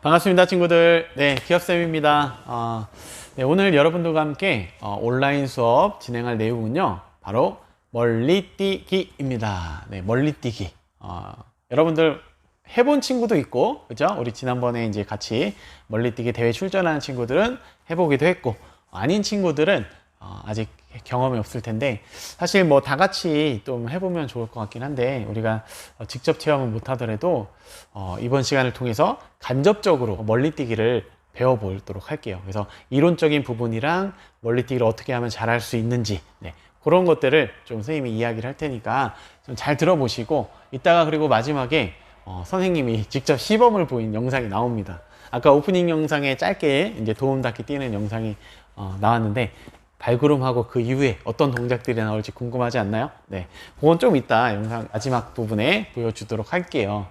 반갑습니다, 친구들. 네, 기업쌤입니다. 네, 오늘 여러분들과 함께 온라인 수업 진행할 내용은요, 바로 멀리뛰기입니다. 네, 멀리뛰기. 여러분들 해본 친구도 있고, 그죠? 우리 지난번에 이제 같이 멀리뛰기 대회 출전하는 친구들은 해보기도 했고, 아닌 친구들은 아직 경험이 없을 텐데, 사실 뭐 다 같이 좀 해보면 좋을 것 같긴 한데, 우리가 직접 체험을 못 하더라도 이번 시간을 통해서 간접적으로 멀리뛰기를 배워보도록 할게요. 그래서 이론적인 부분이랑 멀리뛰기를 어떻게 하면 잘할 수 있는지, 네, 그런 것들을 좀 선생님이 이야기를 할 테니까 좀 잘 들어보시고, 이따가 그리고 마지막에 선생님이 직접 시범을 보인 영상이 나옵니다. 아까 오프닝 영상에 짧게 이제 도움닫기 뛰는 영상이 나왔는데, 발구름하고 그 이후에 어떤 동작들이 나올지 궁금하지 않나요? 네, 그건 좀 이따 영상 마지막 부분에 보여주도록 할게요.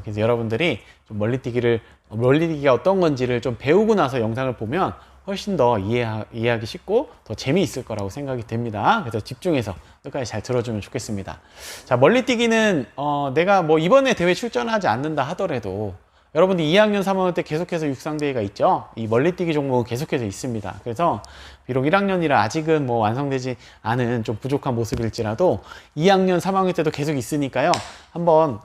그래서 여러분들이 좀 멀리뛰기가 어떤 건지를 좀 배우고 나서 영상을 보면 훨씬 더 이해하기 쉽고 더 재미있을 거라고 생각이 됩니다. 그래서 집중해서 끝까지 잘 들어주면 좋겠습니다. 자, 멀리뛰기는 내가 뭐 이번에 대회 출전하지 않는다 하더라도 여러분들 2학년, 3학년 때 계속해서 육상대회가 있죠. 이 멀리뛰기 종목은 계속해서 있습니다. 그래서 비록 1학년이라 아직은 뭐 완성되지 않은 좀 부족한 모습일지라도 2학년, 3학년 때도 계속 있으니까요. 한번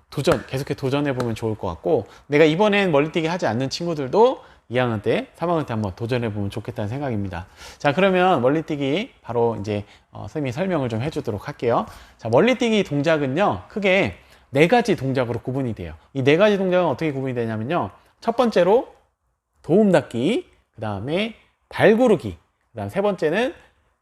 계속해서 도전해보면 좋을 것 같고, 내가 이번엔 멀리뛰기 하지 않는 친구들도 2학년 때, 3학년 때 한번 도전해보면 좋겠다는 생각입니다. 자, 그러면 멀리뛰기 바로 이제 선생님이 설명을 좀 해주도록 할게요. 자, 멀리뛰기 동작은요, 크게 4가지 동작으로 구분이 돼요. 이 4가지 동작은 어떻게 구분이 되냐면요, 첫 번째로 도움닫기, 그 다음에 발구르기, 그 다음 세 번째는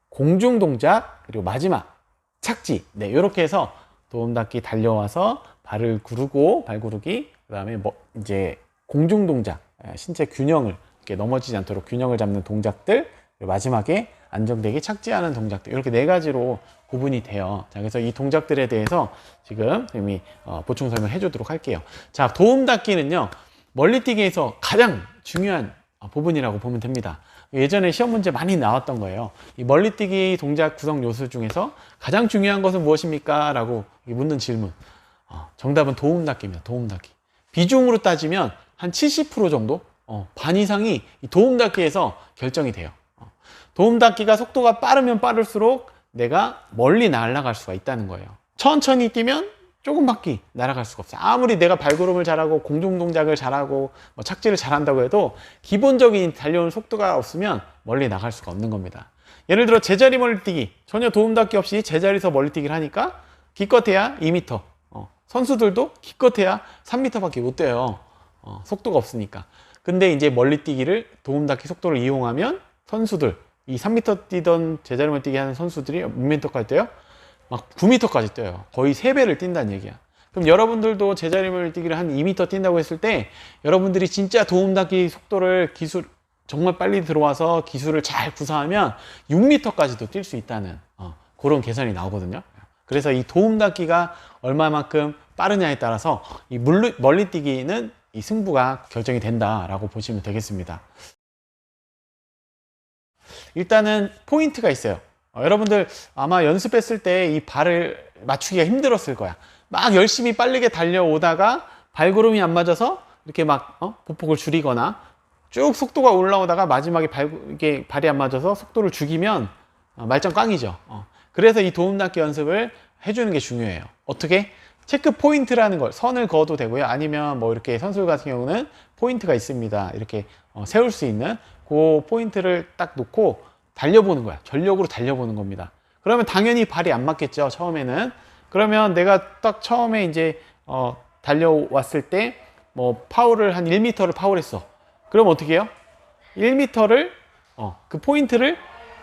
공중 동작, 그리고 마지막 착지. 네, 이렇게 해서 도움닫기 달려와서 발을 구르고 발구르기, 그 다음에 이제 공중 동작, 신체 균형을 이렇게 넘어지지 않도록 균형을 잡는 동작들, 그리고 마지막에 안정되게 착지하는 동작들, 이렇게 4가지로 구분이 돼요. 자, 그래서 이 동작들에 대해서 지금 선생님이 보충 설명해 주도록 할게요. 자, 도움닫기는요, 멀리뛰기에서 가장 중요한 부분이라고 보면 됩니다. 예전에 시험 문제 많이 나왔던 거예요. 이 멀리뛰기 동작 구성 요소 중에서 가장 중요한 것은 무엇입니까? 라고 묻는 질문. 정답은 도움닫기입니다. 도움닫기. 비중으로 따지면 한 70% 정도? 반 이상이 이 도움닫기에서 결정이 돼요. 도움닫기가 속도가 빠르면 빠를수록 내가 멀리 날아갈 수가 있다는 거예요. 천천히 뛰면 조금밖에 날아갈 수가 없어요. 아무리 내가 발구름을 잘하고 공중 동작을 잘하고 뭐 착지를 잘한다고 해도 기본적인 달려오는 속도가 없으면 멀리 나갈 수가 없는 겁니다. 예를 들어 제자리 멀리뛰기, 전혀 도움닫기 없이 제자리에서 멀리뛰기를 하니까 기껏해야 2m, 선수들도 기껏해야 3m밖에 못 뛰어요. 속도가 없으니까. 근데 이제 멀리뛰기를 도움닫기 속도를 이용하면 선수들, 이 3m 뛰던 제자리 멀리뛰기 하는 선수들이 몇 m까지 뛰어요? 막 9m까지 뛰어요. 거의 3배를 뛴다는 얘기야. 그럼 여러분들도 제자리 멀리뛰기를 한 2m 뛴다고 했을 때 여러분들이 진짜 도움닫기 속도를 정말 빨리 들어와서 기술을 잘 구사하면 6m까지도 뛸 수 있다는 그런 계산이 나오거든요. 그래서 이 도움닫기가 얼마만큼 빠르냐에 따라서 이 멀리뛰기는 이 승부가 결정이 된다라고 보시면 되겠습니다. 일단은 포인트가 있어요. 여러분들 아마 연습했을 때 이 발을 맞추기가 힘들었을 거야. 막 열심히 빠르게 달려오다가 발구름이 안 맞아서 이렇게 막 보폭을 줄이거나 쭉 속도가 올라오다가 마지막에 이게 발이 안 맞아서 속도를 죽이면 말짱 꽝이죠. 그래서 이 도움닫기 연습을 해주는 게 중요해요. 어떻게? 체크 포인트라는 걸 선을 그어도 되고요. 아니면 뭐 이렇게 선수 같은 경우는 포인트가 있습니다. 이렇게 세울 수 있는 그 포인트를 딱 놓고 달려보는 거야. 전력으로 달려보는 겁니다. 그러면 당연히 발이 안 맞겠죠, 처음에는. 그러면 내가 딱 처음에 이제 달려왔을 때 뭐 파울을 한 1m를 파울했어. 그럼 어떻게 해요? 1m를 그 포인트를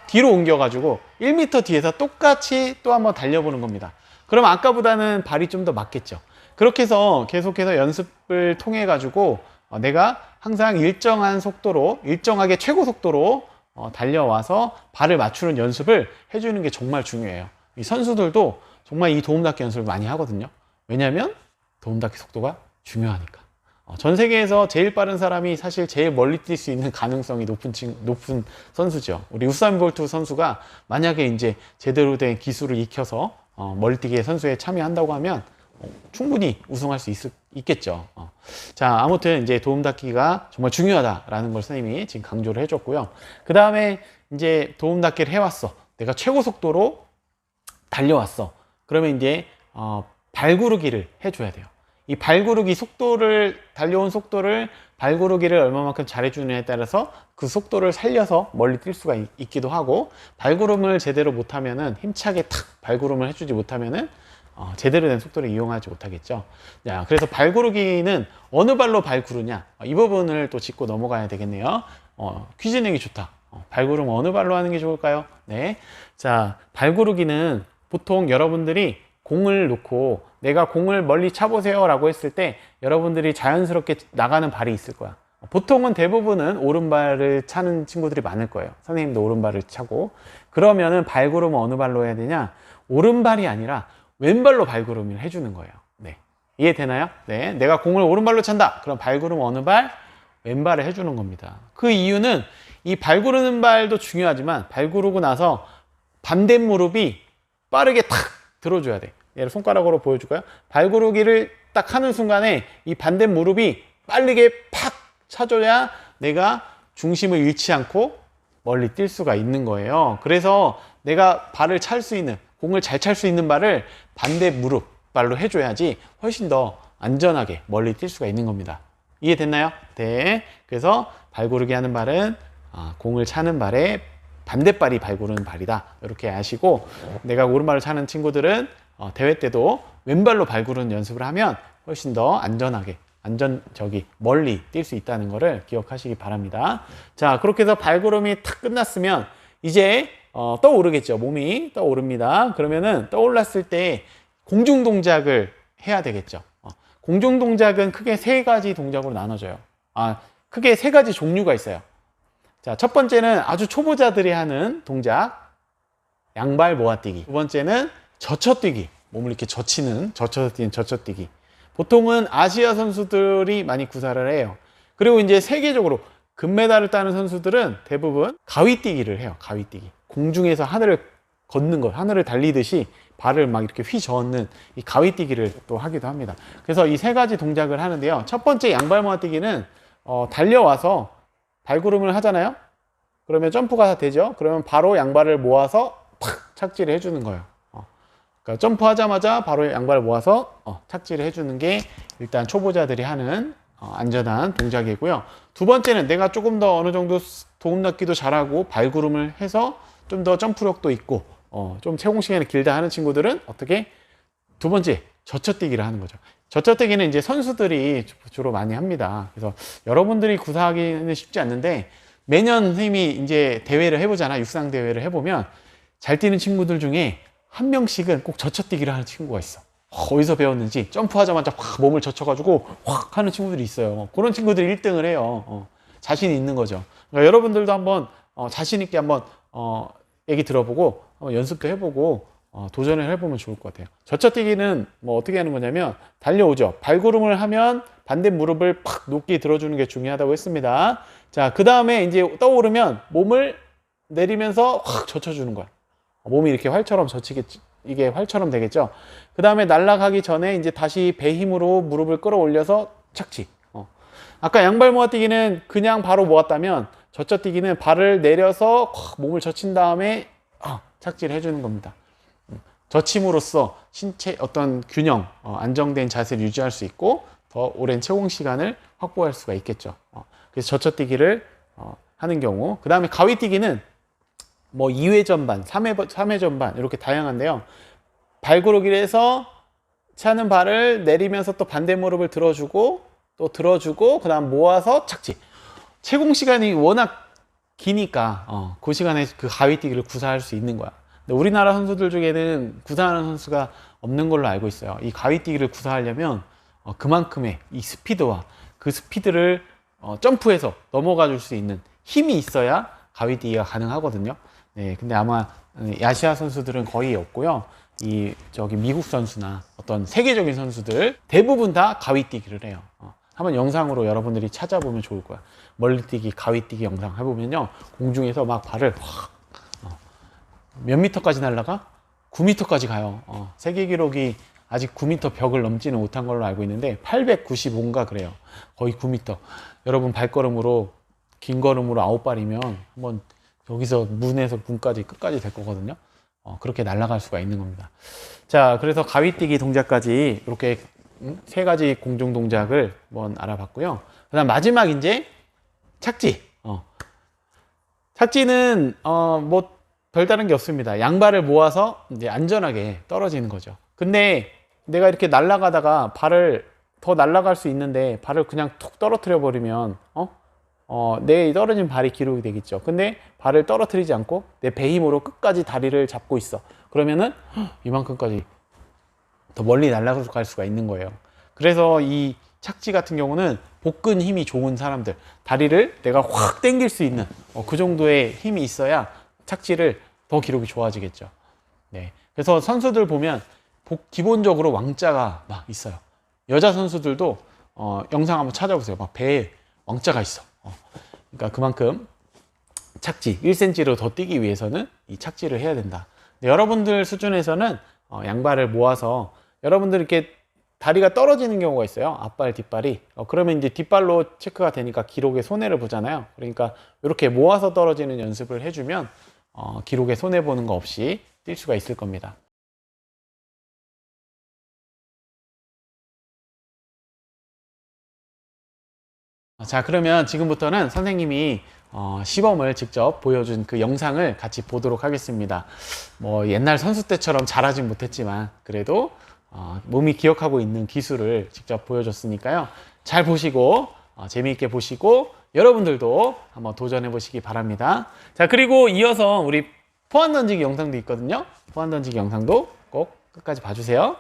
뒤로 옮겨가지고 1m 뒤에서 똑같이 또 한번 달려보는 겁니다. 그럼 아까보다는 발이 좀 더 맞겠죠. 그렇게 해서 계속해서 연습을 통해 가지고 내가 항상 일정한 속도로, 일정하게 최고 속도로 달려와서 발을 맞추는 연습을 해주는 게 정말 중요해요. 이 선수들도 정말 이 도움닫기 연습을 많이 하거든요. 왜냐하면 도움닫기 속도가 중요하니까. 전 세계에서 제일 빠른 사람이 사실 제일 멀리 뛸 수 있는 가능성이 높은 선수죠. 우리 우사인 볼트 선수가 만약에 이제 제대로 된 기술을 익혀서 멀리뛰기 선수에 참여한다고 하면 충분히 우승할 수 있겠죠. 자, 아무튼 이제 도움닫기가 정말 중요하다라는 걸 선생님이 지금 강조를 해줬고요. 그 다음에 이제 도움닫기를 해왔어. 내가 최고 속도로 달려왔어. 그러면 이제 발구르기를 해줘야 돼요. 이 발구르기 속도를, 달려온 속도를 발구르기를 얼마만큼 잘해주느냐에 따라서 그 속도를 살려서 멀리 뛸 수가 있기도 하고, 발구름을 제대로 못하면은, 힘차게 탁 발구름을 해주지 못하면은 제대로 된 속도를 이용하지 못하겠죠. 자, 그래서 발구르기는 어느 발로 발구르냐, 이 부분을 또 짚고 넘어가야 되겠네요. 퀴즈 내기 좋다. 발구름 어느 발로 하는 게 좋을까요? 네. 자, 발구르기는 보통 여러분들이 공을 놓고 내가 공을 멀리 차보세요 라고 했을 때 여러분들이 자연스럽게 나가는 발이 있을 거야. 보통은 대부분은 오른발을 차는 친구들이 많을 거예요. 선생님도 오른발을 차고. 그러면은 발구름은 어느 발로 해야 되냐? 오른발이 아니라 왼발로 발구름을 해주는 거예요. 네. 이해되나요? 네. 내가 공을 오른발로 찬다. 그럼 발구름 어느 발? 왼발을 해주는 겁니다. 그 이유는 이 발구르는 발도 중요하지만 발구르고 나서 반대 무릎이 빠르게 탁 들어줘야 돼. 얘를 손가락으로 보여줄까요? 발구르기를 딱 하는 순간에 이 반대 무릎이 빠르게 팍 차줘야 내가 중심을 잃지 않고 멀리 뛸 수가 있는 거예요. 그래서 내가 발을 찰 수 있는, 공을 잘 찰 수 있는 발을 반대 무릎 발로 해줘야지 훨씬 더 안전하게 멀리 뛸 수가 있는 겁니다. 이해됐나요? 네. 그래서 발구르기 하는 발은 공을 차는 발에 반대발이 발구르는 발이다. 이렇게 아시고, 내가 오른발을 차는 친구들은 대회 때도 왼발로 발구르는 연습을 하면 훨씬 더 안전하게, 멀리 뛸 수 있다는 것을 기억하시기 바랍니다. 자, 그렇게 해서 발구름이 탁 끝났으면 이제 떠오르겠죠. 몸이 떠오릅니다. 그러면은 떠올랐을 때 공중 동작을 해야 되겠죠. 공중 동작은 크게 세 가지 동작으로 나눠져요. 크게 세 가지 종류가 있어요. 자, 첫 번째는 아주 초보자들이 하는 동작, 양발 모아뛰기. 두 번째는 젖혀뛰기, 몸을 이렇게 젖혀서 뛰는 젖혀뛰기. 보통은 아시아 선수들이 많이 구사를 해요. 그리고 이제 세계적으로 금메달을 따는 선수들은 대부분 가위뛰기를 해요. 가위뛰기. 공중에서 하늘을 걷는 것, 하늘을 달리듯이 발을 막 이렇게 휘저는 이 가위뛰기를 또 하기도 합니다. 그래서 이 세 가지 동작을 하는데요. 첫 번째 양발 모아뛰기는 달려와서 발구름을 하잖아요. 그러면 점프가 되죠. 그러면 바로 양발을 모아서 팍 착지를 해주는 거예요. 그러니까 점프하자마자 바로 양발을 모아서 착지를 해주는 게 일단 초보자들이 하는 안전한 동작이고요. 두 번째는 내가 조금 더 어느 정도 도움닫기도 잘하고 발구름을 해서 좀 더 점프력도 있고 좀 채공 시간이 길다 하는 친구들은 어떻게? 두 번째, 젖혀뛰기를 하는 거죠. 젖혀뛰기는 이제 선수들이 주로 많이 합니다. 그래서 여러분들이 구사하기는 쉽지 않는데, 매년 선생님이 이제 대회를 해보잖아. 육상 대회를 해보면 잘 뛰는 친구들 중에 한 명씩은 꼭 젖혀뛰기를 하는 친구가 있어. 어디서 배웠는지 점프하자마자 확 몸을 젖혀가지고 확 하는 친구들이 있어요. 그런 친구들이 1등을 해요. 자신이 있는 거죠. 그러니까 여러분들도 한번 자신 있게 한번 얘기 들어보고 연습도 해보고 도전을 해보면 좋을 것 같아요. 젖혀뛰기는 뭐 어떻게 하는 거냐면 달려오죠. 발구름을 하면 반대 무릎을 팍 높게 들어주는 게 중요하다고 했습니다. 자, 그 다음에 이제 떠오르면 몸을 내리면서 확 젖혀주는 거야. 몸이 이렇게 활처럼 젖히겠지. 이게 활처럼 되겠죠. 그 다음에 날아가기 전에 이제 다시 배 힘으로 무릎을 끌어올려서 착지. 아까 양발 모아뛰기는 그냥 바로 모았다면, 젖혀뛰기는 발을 내려서 몸을 젖힌 다음에 착지를 해주는 겁니다. 젖힘으로써 신체 어떤 균형, 안정된 자세를 유지할 수 있고 더 오랜 채공 시간을 확보할 수가 있겠죠. 그래서 젖혀뛰기를 하는 경우, 그 다음에 가위뛰기는 뭐 2회 전반, 3회 전반 이렇게 다양한데요. 발구르기를 해서 차는 발을 내리면서 또 반대 무릎을 들어주고 또 들어주고 그 다음 모아서 착지. 채공 시간이 워낙 기니까 그 시간에 그 가위뛰기를 구사할 수 있는 거야. 근데 우리나라 선수들 중에는 구사하는 선수가 없는 걸로 알고 있어요. 이 가위뛰기를 구사하려면 그만큼의 이 스피드와 그 스피드를 점프해서 넘어가 줄 수 있는 힘이 있어야 가위뛰기가 가능하거든요. 네, 근데 아마 아시아 선수들은 거의 없고요. 미국 선수나 어떤 세계적인 선수들 대부분 다 가위뛰기를 해요. 한번 영상으로 여러분들이 찾아보면 좋을 거야. 멀리뛰기, 가위뛰기 영상 해보면요. 공중에서 막 발을 몇 미터까지 날아가? 9미터까지 가요. 세계 기록이 아직 9m 벽을 넘지는 못한 걸로 알고 있는데 895인가 그래요. 거의 9m. 여러분 발걸음으로 긴 걸음으로 9발이면 한번 여기서 문에서 문까지 끝까지 될 거거든요. 그렇게 날아갈 수가 있는 겁니다. 자, 그래서 가위뛰기 동작까지 이렇게 세 가지 공중 동작을 한번 알아봤고요. 그다음 마지막 이제 착지. 착지는 뭐 별다른 게 없습니다. 양발을 모아서 이제 안전하게 떨어지는 거죠. 근데 내가 이렇게 날아가다가 발을 더 날아갈 수 있는데 발을 그냥 툭 떨어뜨려 버리면 내 떨어진 발이 기록이 되겠죠. 근데 발을 떨어뜨리지 않고 내 배 힘으로 끝까지 다리를 잡고 있어. 그러면은 이만큼까지 더 멀리 날아갈 수가 있는 거예요. 그래서 이 착지 같은 경우는 복근 힘이 좋은 사람들, 다리를 내가 확 당길 수 있는 그 정도의 힘이 있어야 착지를 더 기록이 좋아지겠죠. 네. 그래서 선수들 보면 기본적으로 왕자가 막 있어요. 여자 선수들도 영상 한번 찾아보세요. 막 배에 왕자가 있어. 그러니까 그만큼 착지 1cm로 더 뛰기 위해서는 이 착지를 해야 된다. 여러분들 수준에서는 양발을 모아서 여러분들 이렇게 다리가 떨어지는 경우가 있어요. 앞발, 뒷발이. 그러면 이제 뒷발로 체크가 되니까 기록에 손해를 보잖아요. 그러니까 이렇게 모아서 떨어지는 연습을 해주면 기록에 손해 보는 거 없이 뛸 수가 있을 겁니다. 자, 그러면 지금부터는 선생님이 시범을 직접 보여준 그 영상을 같이 보도록 하겠습니다. 뭐 옛날 선수 때처럼 잘하진 못했지만 그래도 몸이 기억하고 있는 기술을 직접 보여줬으니까요. 잘 보시고 재미있게 보시고 여러분들도 한번 도전해 보시기 바랍니다. 자, 그리고 이어서 우리 포환 던지기 영상도 있거든요. 포환 던지기 영상도 꼭 끝까지 봐주세요.